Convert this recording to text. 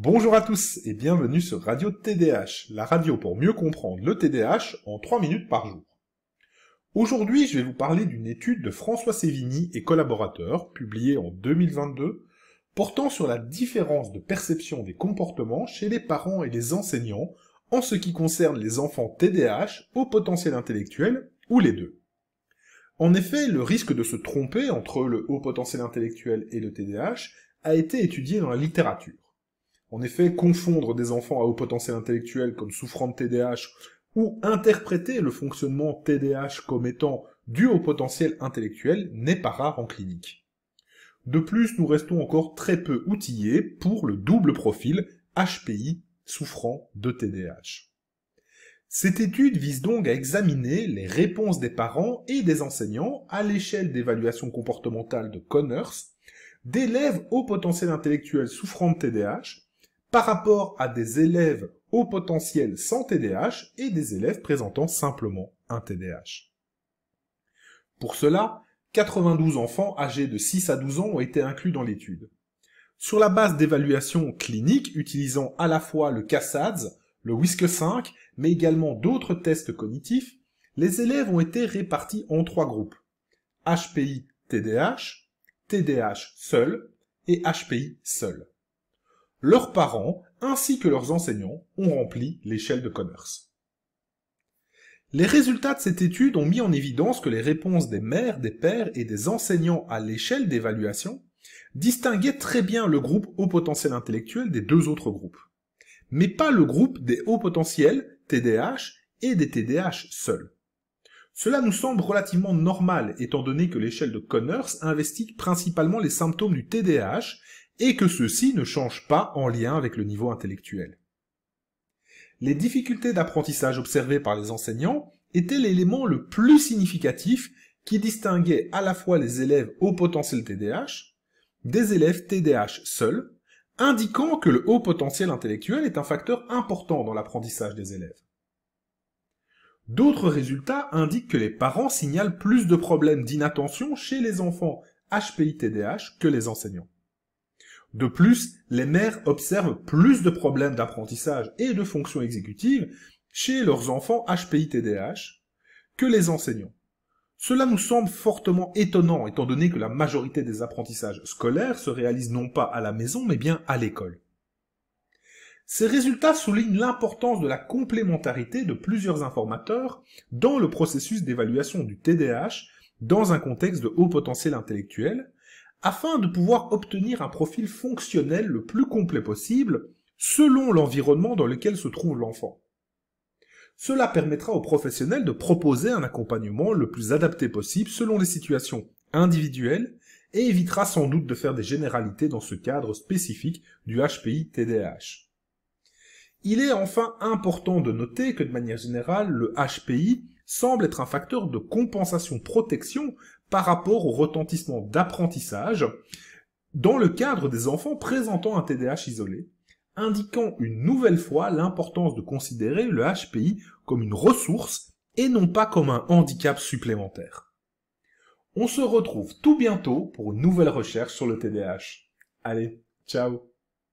Bonjour à tous et bienvenue sur Radio TDH, la radio pour mieux comprendre le TDAH en 3 minutes par jour. Aujourd'hui, je vais vous parler d'une étude de François Sévigny et collaborateurs, publiée en 2022, portant sur la différence de perception des comportements chez les parents et les enseignants en ce qui concerne les enfants TDAH au potentiel intellectuel ou les deux. En effet, le risque de se tromper entre le haut potentiel intellectuel et le TDAH a été étudié dans la littérature. En effet, confondre des enfants à haut potentiel intellectuel comme souffrant de TDAH ou interpréter le fonctionnement TDAH comme étant dû au potentiel intellectuel n'est pas rare en clinique. De plus, nous restons encore très peu outillés pour le double profil HPI souffrant de TDAH. Cette étude vise donc à examiner les réponses des parents et des enseignants à l'échelle d'évaluation comportementale de Conners d'élèves au potentiel intellectuel souffrant de TDAH par rapport à des élèves au potentiel sans TDAH et des élèves présentant simplement un TDAH. Pour cela, 92 enfants âgés de 6 à 12 ans ont été inclus dans l'étude. Sur la base d'évaluation clinique utilisant à la fois le CASADS, le WISC-5, mais également d'autres tests cognitifs, les élèves ont été répartis en 3 groupes. HPI-TDAH, TDAH seul et HPI seul. Leurs parents, ainsi que leurs enseignants, ont rempli l'échelle de Conners. Les résultats de cette étude ont mis en évidence que les réponses des mères, des pères et des enseignants à l'échelle d'évaluation distinguaient très bien le groupe haut potentiel intellectuel des deux autres groupes, mais pas le groupe des hauts potentiels TDAH et des TDAH seuls. Cela nous semble relativement normal étant donné que l'échelle de Conners investigue principalement les symptômes du TDAH et que ceux-ci ne changent pas en lien avec le niveau intellectuel. Les difficultés d'apprentissage observées par les enseignants étaient l'élément le plus significatif qui distinguait à la fois les élèves au potentiel TDAH des élèves TDAH seuls, indiquant que le haut potentiel intellectuel est un facteur important dans l'apprentissage des élèves. D'autres résultats indiquent que les parents signalent plus de problèmes d'inattention chez les enfants HPI-TDAH que les enseignants. De plus, les mères observent plus de problèmes d'apprentissage et de fonction exécutive chez leurs enfants HPI-TDAH que les enseignants. Cela nous semble fortement étonnant étant donné que la majorité des apprentissages scolaires se réalisent non pas à la maison mais bien à l'école. Ces résultats soulignent l'importance de la complémentarité de plusieurs informateurs dans le processus d'évaluation du TDAH dans un contexte de haut potentiel intellectuel, afin de pouvoir obtenir un profil fonctionnel le plus complet possible selon l'environnement dans lequel se trouve l'enfant. Cela permettra aux professionnels de proposer un accompagnement le plus adapté possible selon les situations individuelles et évitera sans doute de faire des généralités dans ce cadre spécifique du HPI-TDAH. Il est enfin important de noter que de manière générale, le HPI semble être un facteur de compensation-protection par rapport au retentissement d'apprentissage dans le cadre des enfants présentant un TDAH isolé, indiquant une nouvelle fois l'importance de considérer le HPI comme une ressource et non pas comme un handicap supplémentaire. On se retrouve tout bientôt pour une nouvelle recherche sur le TDAH. Allez, ciao!